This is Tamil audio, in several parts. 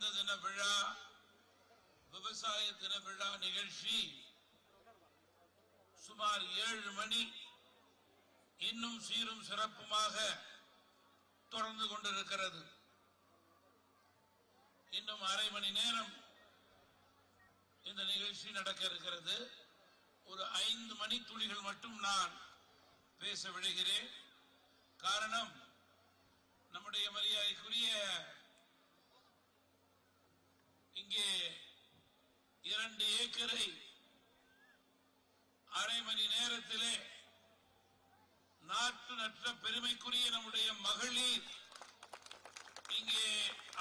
ஆனந்த தின விழா, விவசாய தின விழா நிகழ்ச்சி சுமார் 7 மணி இன்னும் சீரும் சிறப்புமாக தொடர்ந்து கொண்டிருக்கிறது. இன்னும் அரை மணி நேரம் இந்த நிகழ்ச்சி நடக்க இருக்கிறது. ஒரு 5 மணி துளிகள் மட்டும் நான் பேச விடுகிறேன். காரணம், நம்முடைய மரியாதைக்குரிய இங்கே 2 ஏக்கரை அரை மணி நேரத்திலே நாட்டு நற்ற பெருமைக்குரிய நம்முடைய மகளிர் இங்கே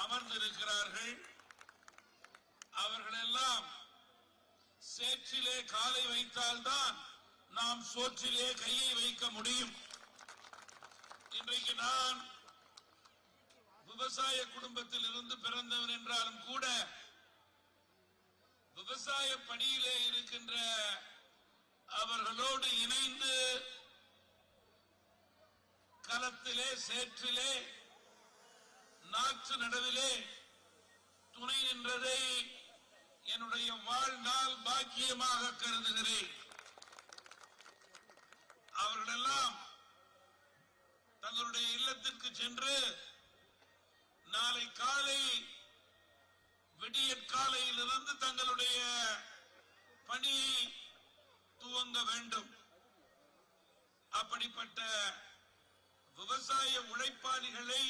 அமர்ந்திருக்கிறார்கள். அவர்களெல்லாம் சேற்றிலே காலை வைத்தால்தான் நாம் சோற்றிலே கையை வைக்க முடியும். இன்றைக்கு நான் விவசாய குடும்பத்தில் இருந்து பிறந்தவன் என்றாலும் கூட விவசாய பணியிலே இருக்கின்ற அவர்களோடு இணைந்து களத்திலே சேற்றிலே நாற்று நடவிலே துணை நின்றதை என்னுடைய வாழ்நாள் பாக்கியமாக கருதுகிறேன். அவர்களெல்லாம் தங்களுடைய இல்லத்திற்கு சென்று நாளை காலை விடியற்காலையிலிருந்து தங்களுடைய பணியை துவங்க வேண்டும். அப்படிப்பட்ட விவசாய உழைப்பாளிகளை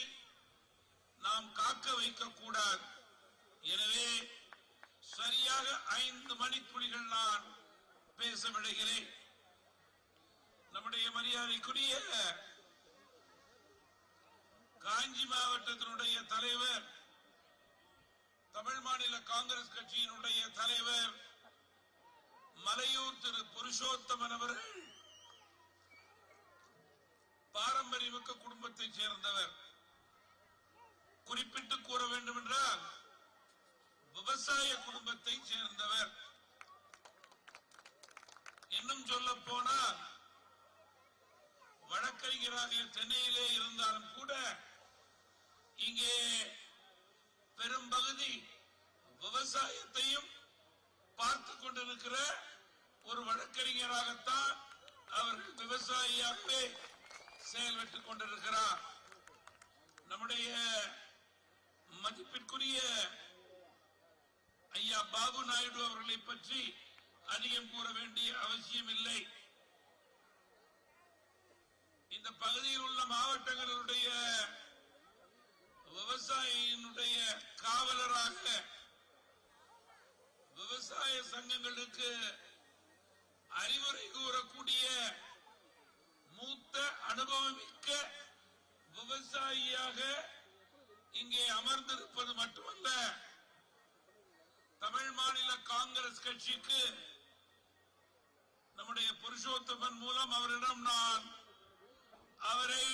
நாம் காக்க வைக்க கூடாது. எனவே சரியாக 5 மணித்துளிகள் நான் பேச விடுகிறேன். நம்முடைய மரியாதைக்குரிய காஞ்சி மாவட்டத்தினுடைய தலைவர், தமிழ் மாநில காங்கிரஸ் கட்சியினுடைய தலைவர் மலையூர் திரு புருஷோத்தமன் அவர்கள் பாரம்பரியமிக்க குடும்பத்தை சேர்ந்தவர். குறிப்பிட்டு கூற வேண்டும் என்றால் விவசாய குடும்பத்தை சேர்ந்தவர். இன்னும் சொல்ல போனால் வழக்கறிஞராக சென்னையிலே இருந்தாலும் கூட இங்கே பெரும்பகுதி விவசாயத்தையும் பார்த்து கொண்டிருக்கிற ஒரு வழக்கறிஞராகத்தான் அவர்கள் விவசாயியாகவே செயல்பட்டுக் கொண்டிருக்கிறார். நம்முடைய மதிப்பிற்குரிய ஐயா பாபு நாயுடு அவர்களை பற்றி அதிகம் கூற வேண்டிய அவசியம் இல்லை. இந்த பகுதியில் உள்ள மாவட்டங்களுடைய விவசாயினுடைய காவலராக விவசாய சங்கங்களுக்கு அறிவுரை கூறக்கூடிய மூத்த அனுபவமிக்க விவசாயியாக இங்கே அமர்ந்திருப்பது மட்டுமல்ல, தமிழ் மாநில காங்கிரஸ் கட்சிக்கு நம்முடைய புருஷோத்தமன் மூலம் அவரிடம் நான் அவரை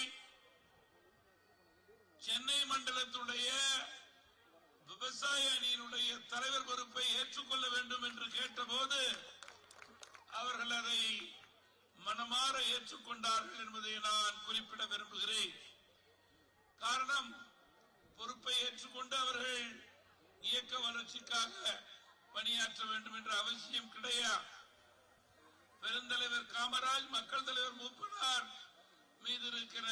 சென்னை மண்டலத்துடைய விவசாய அணியினுடைய தலைவர் பொறுப்பை ஏற்றுக்கொள்ள வேண்டும் என்று கேட்டபோது அவர்கள் அதை மனமாற ஏற்றுக்கொண்டார்கள் என்பதை நான் குறிப்பிட விரும்புகிறேன். காரணம், பொறுப்பை ஏற்றுக்கொண்டு அவர்கள் இயக்க வளர்ச்சிக்காக பணியாற்ற வேண்டும் என்ற அவசியம் கிடையாது. பெருந்தலைவர் காமராஜ், மக்கள் தலைவர் மூப்பனார் மீது இருக்கிற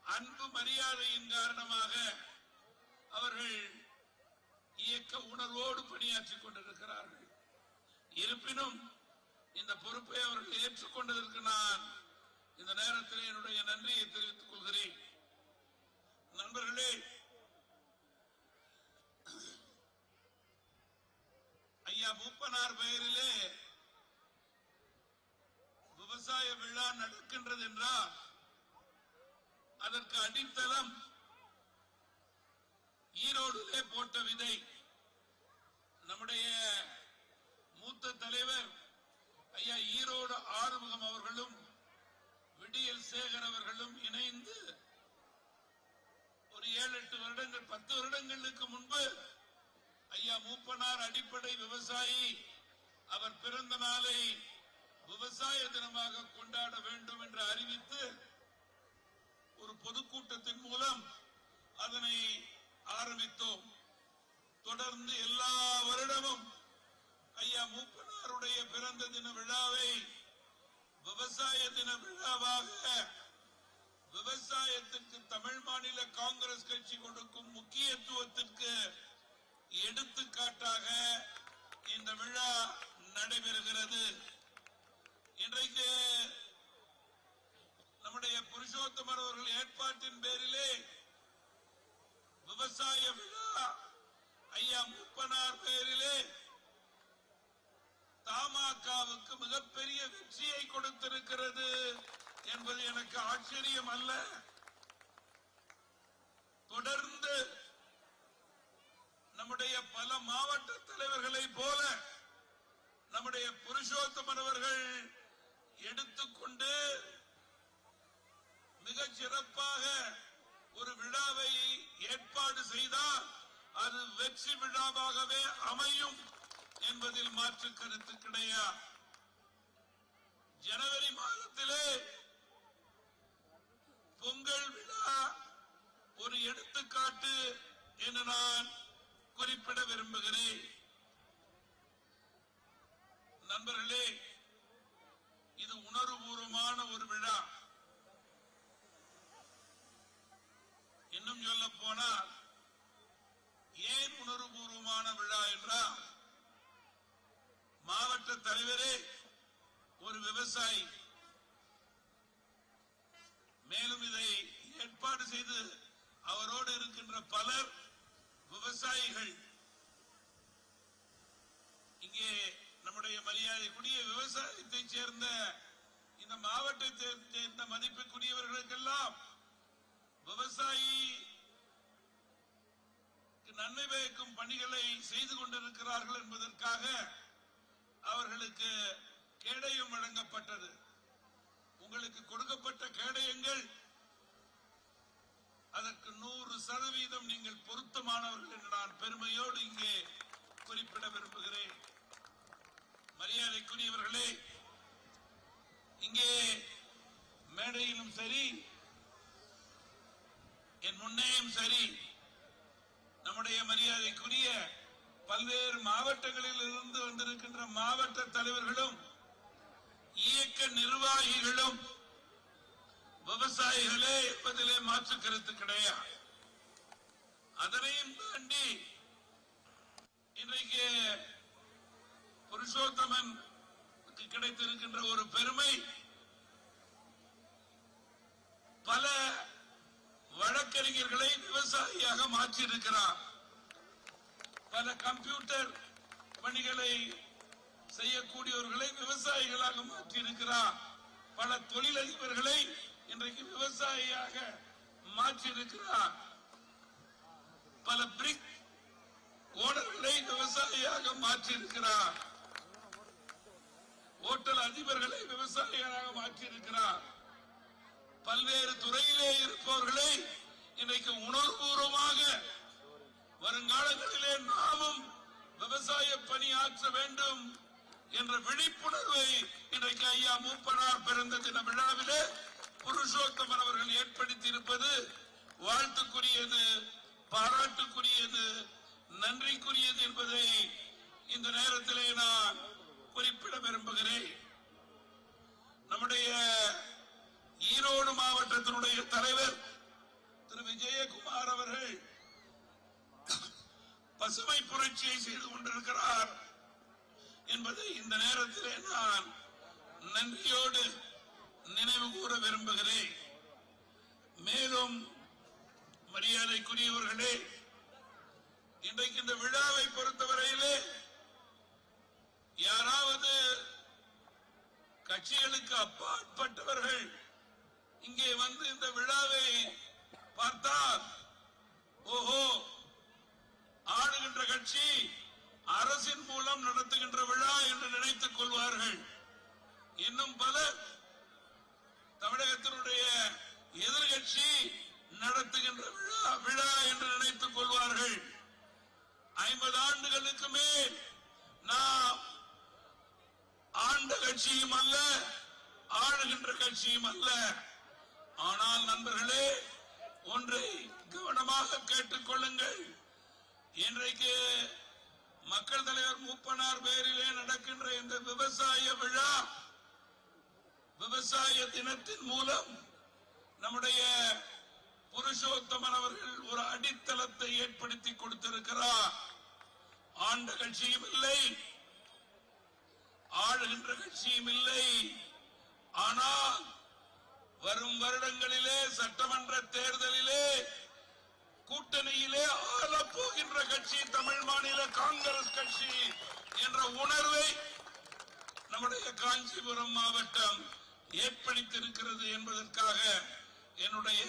அன்பு மரியாதையின் காரணமாக அவர்கள் இயக்க உணர்வோடு பணியாற்றிக் கொண்டிருக்கிறார்கள். இருப்பினும் இந்த பொறுப்பை அவர்கள் ஏற்றுக்கொண்டதற்கு நான் இந்த நேரத்தில் என்னுடைய நன்றியை தெரிவித்துக் கொள்கிறேன். நண்பர்களே, ஐயா மூப்பனார் பெயரிலே விவசாய விழா நடக்கின்றது என்றால் அதற்கு அடித்தளம் ஈரோடுலே போட்ட விதை. நம்முடைய மூத்த தலைவர் ஐயா ஈரோடு ஆறுமுகம் அவர்களும் விடியல் சேகர் அவர்களும் இணைந்து ஒரு 7-8 வருடங்கள் 10 வருடங்களுக்கு முன்பு ஐயா மூப்பனார் அடிப்படை விவசாயி, அவர் பிறந்த நாளை விவசாய தினமாக கொண்டாட வேண்டும் என்று அறிவித்து ஒரு பொதுக்கூட்டத்தின் மூலம் அதனை ஆரம்பித்தோம். தொடர்ந்து எல்லா வருடமும் ஐயா மூப்பனாருடைய பிறந்த தின விழாவை விவசாய தின விழாவாக விவசாயத்திற்கு தமிழ் மாநில காங்கிரஸ் கட்சி கொடுக்கும் முக்கியத்துவத்திற்கு எடுத்துக்காட்டாக இந்த விழா நடைபெறுகிறது. இன்றைக்கு நம்முடைய புருஷோத்தமர் அவர்கள் ஏற்பாட்டின் பேரிலே விவசாய விழா ஐயா மூப்பனார் பேரிலே தமாகவுக்கு மிகப்பெரிய வெற்றியை கொடுத்திருக்கிறது என்பது எனக்கு ஆச்சரியம் அல்ல. தொடர்ந்து நம்முடைய பல மாவட்ட தலைவர்களை போல நம்முடைய புருஷோத்தமன் அவர்கள் எடுத்துக்கொண்டு மிக சிறப்பாக ஒரு விழாவை ஏற்பாடு செய்தால் அது வெற்றி விழாவாகவே அமையும் என்பதில் மாற்று கருத்து கிடையாது. ஜனவரி மாதத்திலே பொங்கல் விழா ஒரு எடுத்துக்காட்டு என்று நான் குறிப்பிட விரும்புகிறேன். நண்பர்களே, இது உணர்வுபூர்வமான ஒரு விழா. இன்னும் சொல்ல போனால் ஏன் உணர்வுபூர்வமான விழா என்றால் மாவட்ட தலைவரே ஒரு விவசாயி. மேலும் இதை ஏற்பாடு செய்து அவரோடு இருக்கின்ற பலர் விவசாயிகள். இங்கே நம்முடைய மரியாதைக்குரிய விவசாயத்தை சேர்ந்த இந்த மாவட்டத்தை சேர்ந்த மதிப்புக்குரியவர்களுக்கெல்லாம் விவசாயி நன்மை பயக்கும் பணிகளை செய்து கொண்டிருக்கிறார்கள் என்பதற்காக அவர்களுக்கு கேடயம் வழங்கப்பட்டது. உங்களுக்கு கொடுக்கப்பட்ட கேடயங்கள் அதற்கு 100% நீங்கள் பொருத்தமானவர்கள் என்று நான் பெருமையோடு இங்கே குறிப்பிட விரும்புகிறேன். மரியாதைக்குரியவர்களே, இங்கே மேடையிலும் சரி என் முன்னேயும் சரி நம்முடைய மரியாதைக்குரிய பல்வேறு மாவட்டங்களில் இருந்து வந்திருக்கின்ற மாவட்ட தலைவர்களும் இயக்க நிர்வாகிகளும் விவசாயிகளே என்பதிலே மாற்று கருத்து கிடையாது. அதனையும் தாண்டி இன்றைக்கு புருஷோத்தமன் கிடைத்திருக்கின்ற ஒரு பெருமை, பல வழக்கறிஞர்களை விவசாயியாக மாற்றியிருக்கிறார். பல கம்ப்யூட்டர் பணிகளை செய்யக்கூடியவர்களை விவசாயிகளாக மாற்றியிருக்கிறார். பல தொழிலதிபர்களை இன்றைக்கு விவசாயியாக மாற்றியிருக்கிறார். பல பிரிக் ஓனர்களை விவசாயியாக மாற்றியிருக்கிறார். ஓட்டல் அதிபர்களை விவசாயிகளாக மாற்றியிருக்கிறார். பல்வேறு துறையிலே இருப்பவர்களை இன்றைக்கு உணர்வுபூர்வமாக வருங்காலங்களிலே நாமும் விவசாய பணியாற்ற வேண்டும் என்ற விழிப்புணர்வை இன்றைக்கு ஐயா மூப்பனார் பிறந்த தின விழாவிலே புருஷோத்தமன் அவர்கள் ஏற்படுத்தி இருப்பது வாழ்த்துக்குரியது, பாராட்டுக்குரியது, நன்றிக்குரியது என்பதை இந்த நேரத்திலே நான் குறிப்பிட விரும்புகிறேன். நம்முடைய ஈரோடு மாவட்டத்தினுடைய தலைவர் திரு விஜயகுமார் அவர்கள் பசுமை புரட்சியை செய்து கொண்டிருக்கிறார் என்பதை இந்த நேரத்திலே நான் நன்றியோடு நினைவு கூற விரும்புகிறேன். மேலும் மரியாதைக்குரியவர்களே, இன்றைக்கு இந்த விழாவை பொறுத்தவரையிலே யாராவது கட்சிகளுக்கு அப்பாற்பட்டவர்கள் இங்கே வந்து இந்த விழாவை பார்த்தால், ஓஹோ, ஆளுகின்ற கட்சி அரசின் மூலம் நடத்துகின்ற விழா என்று நினைத்துக் கொள்வார்கள். இன்னும் பலர் தமிழகத்தினுடைய எதிர்கட்சி நடத்துகின்ற விழா என்று நினைத்துக் கொள்வார்கள். 50 ஆண்டுகளுக்கு மேல் நாம் ஆண்ட கட்சியும் அல்ல, ஆளுகின்ற கட்சியும் அல்ல. ஆனால் நண்பர்களே, ஒன்றை கவனமாக கேட்டுக் கொள்ளுங்கள். இன்றைக்கு மக்கள் தலைவர் மூப்பனார் பெயரிலே நடக்கின்ற இந்த விவசாய விழா, விவசாய தினத்தின் மூலம் நம்முடைய புருஷோத்தமன் அவர்கள் ஒரு அடித்தளத்தை ஏற்படுத்தி கொடுத்திருக்கிறார். ஆண்ட கட்சியும் இல்லை, ஆளுகின்ற கட்சியும் இல்லை. ஆனால் வரும் வருடங்களிலே சட்டமன்ற தேர்தலிலே கூட்டணியிலே ஆளப் போகின்ற கட்சி தமிழ் மாநில காங்கிரஸ் கட்சி என்ற உணர்வை நம்முடைய காஞ்சிபுரம் மாவட்டம் ஏற்படுத்தியிருக்கிறது என்பதற்காக என்னுடைய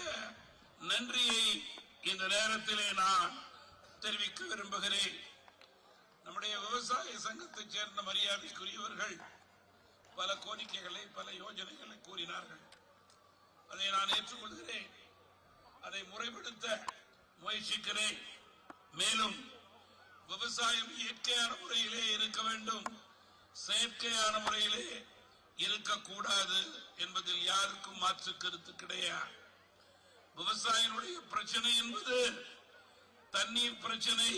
நன்றியை இந்த நேரத்திலே நான் தெரிவிக்க விரும்புகிறேன். நம்முடைய விவசாய சங்கத்தைச் சேர்ந்த மரியாதைக்குரியவர்கள் பல கோரிக்கைகளை, பல யோஜனைகளை கூறினார்கள். அதை நான் ஏற்றுக்கொள்கிறேன். அதை முறைப்படுத்த முயற்சிக்கிறேன். மேலும் விவசாயம் இயற்கையான முறையிலே இருக்க வேண்டும், செயற்கையான முறையிலே இருக்கக்கூடாது என்பதில் யாருக்கும் மாற்று கருத்து கிடையாது. விவசாயினுடைய பிரச்சனை என்பது தண்ணீர் பிரச்சனை,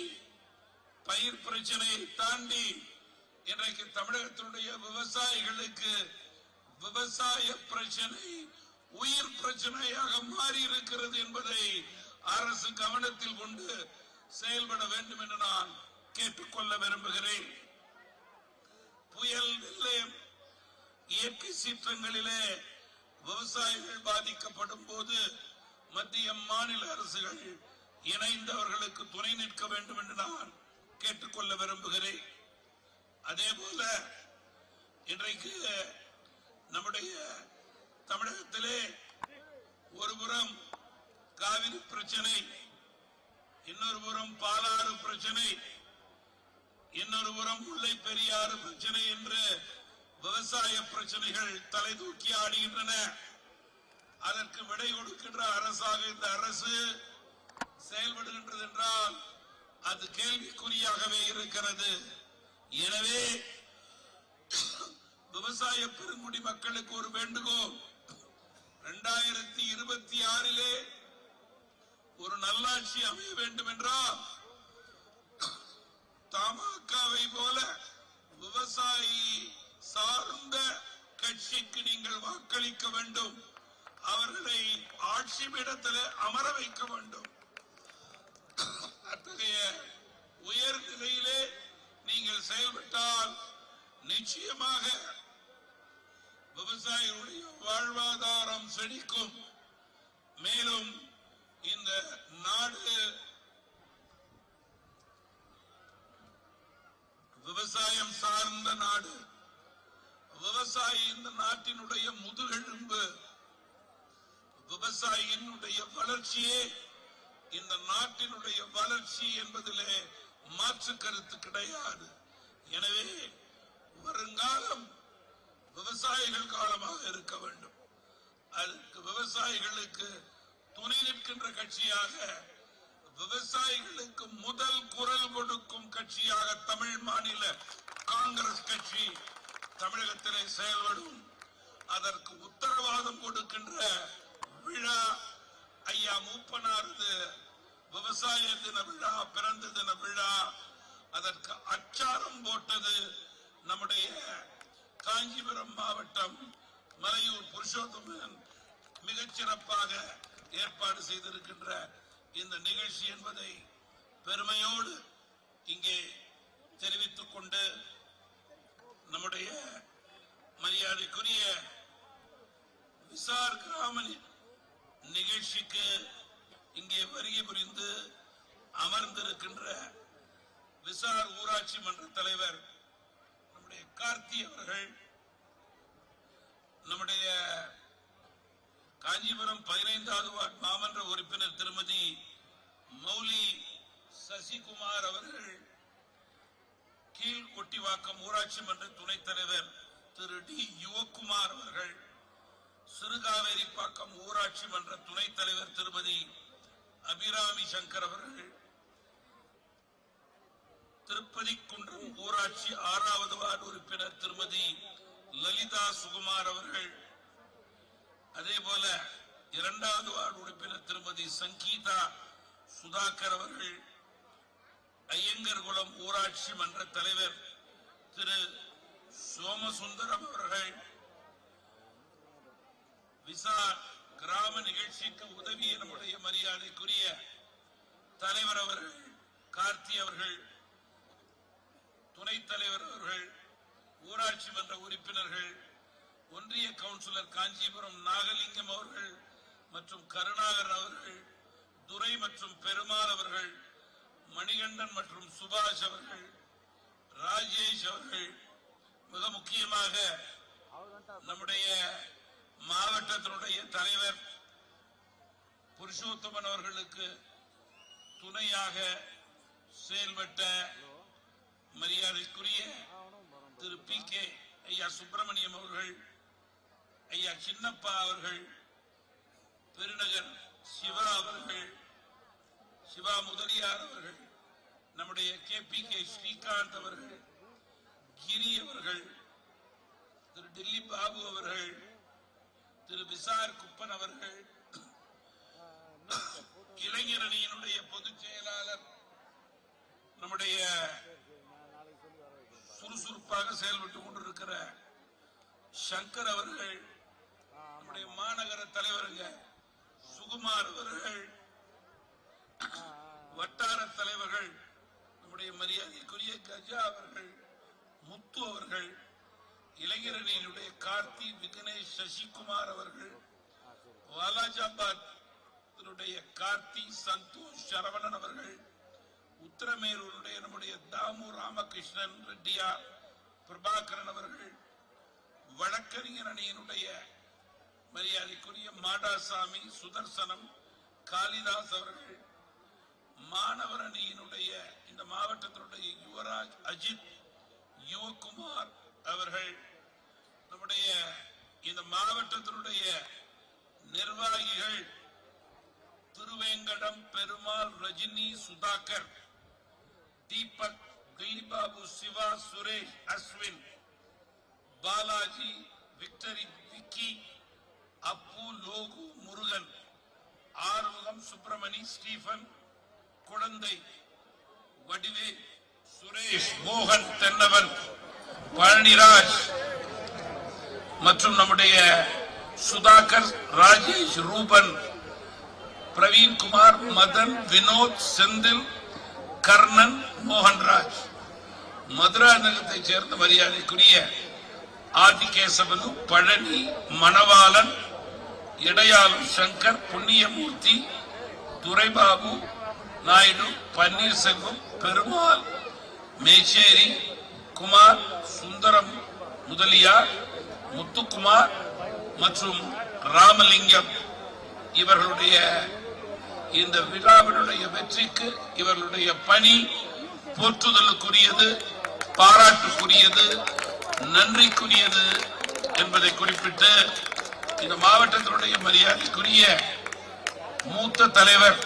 பயிர் பிரச்சனையை தாண்டி இன்றைக்கு தமிழகத்தினுடைய விவசாயிகளுக்கு விவசாய பிரச்சனை உயிர் பிரச்சனையாக மாறி இருக்கிறது என்பதை அரசு கவனத்தில் கொண்டு செயல்பட வேண்டும் என்று நான் கேட்டுக்கொள்ள விரும்புகிறேன். புயல், வெள்ளம், இயற்கை சீற்றங்களிலே விவசாயிகள் பாதிக்கப்படும் போது மத்திய மாநில அரசுகள் இணைந்து அவர்களுக்கு துணை நிற்க வேண்டும் என்று நான் கேட்டுக்கொள்ள விரும்புகிறேன். அதே போல இன்றைக்கு நம்முடைய தமிழகத்திலே ஒருபுறம் காவிரி பிரச்சனை, இன்னொரு புறம் பாலாறு பிரச்சனை, இன்னொரு புறம் முல்லை பெரியாறு பிரச்சனை என்று விவசாய பிரச்சனைகள் தலை தூக்கி ஆடுகின்றன. அதற்கு விடை கொடுக்கின்ற அரசாக இந்த அரசு செயல்படுகின்றது என்றால் அது கேள்விக்குறியாகவே இருக்கிறது. எனவே விவசாய பெருங்குடி மக்களுக்கு ஒரு வேண்டுகோள். 2026 ஒரு நல்லாட்சி அமைய வேண்டும் என்றால் தமாகவை போல விவசாயி சார்ந்த கட்சிக்கு நீங்கள் வாக்களிக்க வேண்டும். அவர்களை ஆட்சி பீடத்தில் அமர வைக்க வேண்டும். அத்தகைய உயர் நிலையிலே நீங்கள் செயல்பட்டால் நிச்சயமாக விவசாயிகளுடைய வாழ்வாதாரம் செழிக்கும். மேலும் இந்த நாடு விவசாயம் சார்ந்த நாடு. விவசாயி இந்த நாட்டினுடைய முதுகெலும்பு. விவசாயியினுடைய வளர்ச்சியே இந்த நாட்டினுடைய வளர்ச்சி என்பதிலே மாற்று கருத்து கிடையாது. எனவே வருங்காலம் விவசாயிகள் காலமாக இருக்க வேண்டும். அதுக்கு விவசாயிகளுக்கு துணை நிற்கின்ற கட்சியாக, விவசாயிகளுக்கு முதல் குரல் கொடுக்கும் கட்சியாக தமிழ் மாநில காங்கிரஸ் கட்சி தமிழகத்திலே செயல்படும். அதற்கு உத்தரவாதம் கொடுக்கின்ற விழா ஐயா மூப்பனாரது விவசாய தின விழா, பிறந்த தின விழா. அதற்கு அச்சாரம் போட்டது நம்முடைய காஞ்சிபுரம் மாவட்டம் மலையூர் புருஷோத்தமன் மிகச்சிறப்பாக ஏற்பாடு செய்திருக்கின்ற இந்த நிகழ்ச்சி என்பதை பெருமையோடு இங்கே தெரிவித்துக் கொண்டு நம்முடைய மரியாதைக்குரிய விசார் கிராம நிகழ்ச்சிக்கு இங்கே வருகை புரிந்து அமர்ந்திருக்கின்ற விசார் ஊராட்சி மன்ற தலைவர் நம்முடைய கார்த்தி அவர்கள், நம்முடைய காஞ்சிபுரம் 15வது வார்டு மாமன்ற உறுப்பினர் திருமதி மௌலி சசிகுமார் அவர்கள், கீழ்கொட்டிவாக்கம் ஊராட்சி மன்ற துணைத் தலைவர் திரு டி யுவக்குமார் அவர்கள், சிறுகாவேரி பாக்கம் ஊராட்சி மன்ற துணைத் தலைவர் திருமதி அபிராமி சங்கர் அவர்கள், திருப்பதி குன்றம் ஊராட்சி 6வது வார்டு உறுப்பினர் திருமதி லலிதா சுகுமார் அவர்கள், அதே போல 2வது வார்டு உறுப்பினர் திருமதி சங்கீதா சுதாகர் அவர்கள், ஐயங்கர்குளம் ஊராட்சி மன்ற தலைவர் திரு சோமசுந்தரம் அவர்கள், விசா கிராம நிகழ்ச்சிக்கு உதவிய நம்முடைய மரியாதைக்குரிய தலைவர் அவர்கள், கார்த்தி அவர்கள், துணைத் தலைவர் அவர்கள், ஊராட்சி மன்ற உறுப்பினர்கள், ஒன்றிய கவுன்சிலர் காஞ்சிபுரம் நாகலிங்கம் அவர்கள் மற்றும் கருணாகரன் அவர்கள், துரை மற்றும் பெருமாள் அவர்கள், மணிகண்டன் மற்றும் சுபாஷ் அவர்கள், ராஜேஷ் அவர்கள், மிக முக்கியமாக நம்முடைய மாவட்டத்தினுடைய தலைவர் புருஷோத்தமன் அவர்களுக்கு துணையாக செயல்பட்ட மரியாதைக்குரிய திரு PK ஐயா சுப்பிரமணியம் அவர்கள், ஐயா சின்னப்பா அவர்கள், பெருநகர் சிவா அவர்கள், சிவா முதலியார் அவர்கள், நம்முடைய KPK ஸ்ரீகாந்த் அவர்கள், கிரி அவர்கள், திரு டெல்லி பாபு அவர்கள், திரு விசார் குப்பன் அவர்கள், இளைஞர் அணியினுடைய பொதுச் செயலாளர் நம்முடைய சுறுசுறுப்பாக செயல்பட்டுக் கொண்டிருக்கிற சங்கர் அவர்கள், நம்முடைய மாநகர தலைவருங்க சுகுமார் அவர்கள், வட்டார தலைவர்கள் நம்முடைய மரியாதைக்குரிய கஜா அவர்கள், முத்து அவர்கள், இளைஞரணியினுடைய கார்த்தி, விக்னேஷ், சசிகுமார் அவர்கள், வாலாஜாபாத் கார்த்தி, சந்தோஷ், சரவணன் அவர்கள், உத்தரமேரூருடைய நம்முடைய தாமு ராமகிருஷ்ணன் ரெட்டியார், பிரபாகரன் அவர்கள், வழக்கறிஞர் அணியினுடைய மரியாதைக்குரிய மாடாசாமி, சுதர்சனம், காளிதாஸ் அவர்கள், மாணவர் அணியினுடைய இந்த மாவட்டத்தினுடைய யுவராஜ், அஜித், யுவகுமார் அவர்கள், நம்முடைய இந்த மாவட்டத்தினுடைய நிர்வாகிகள் திருவேங்கடம், பெருமாள், ரஜினி, சுதாகர், தீபக், தில்லிபாபு, சிவா, சுரேஷ், அஸ்வின், பாலாஜி, விக்டரி, விக்கி, அப்பு, லோகு, முருகன், ஆறுமுகம், சுப்பிரமணி, ஸ்டீபன், குழந்தை, வடிவே, சுரேஷ், மோகன், தென்னவன், பழனிராஜ் மற்றும் நம்முடைய சுதாகர், ராஜேஷ், ரூபன், பிரவீன் குமார், மதன், வினோத், செந்தில், கர்ணன், மோகன்ராஜ், மதுரா நகரத்தைச் சேர்ந்த மரியாதைக்குரிய ஆதிகேசவலு, பழனி, மணவாளன், இடையாளு, சங்கர், புண்ணியமூர்த்தி, துரைபாபு, நாயுடு, பன்னீர்செல்வம், பெருமாள், மேச்சேரி, குமார், சுந்தரம் முதலியார், முத்துக்குமார் மற்றும் ராமலிங்கம் இவர்களுடைய இந்த விழாவினுடைய வெற்றிக்கு இவர்களுடைய பணி போற்றுதலுக்குரியது, பாராட்டுக்குரியது, நன்றிக்குரியது என்பதை குறிப்பிட்டு இந்த மாவட்டத்தினுடைய மரியாதைக்குரிய மூத்த தலைவர்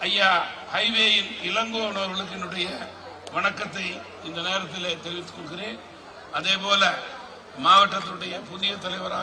ஐயா ஹைவேயின் இளங்கோவன் அவர்களுக்கு என்னுடைய வணக்கத்தை இந்த நேரத்தில் தெரிவித்துக் கொள்கிறேன். அதே போல மாவட்டத்தினுடைய புதிய தலைவராக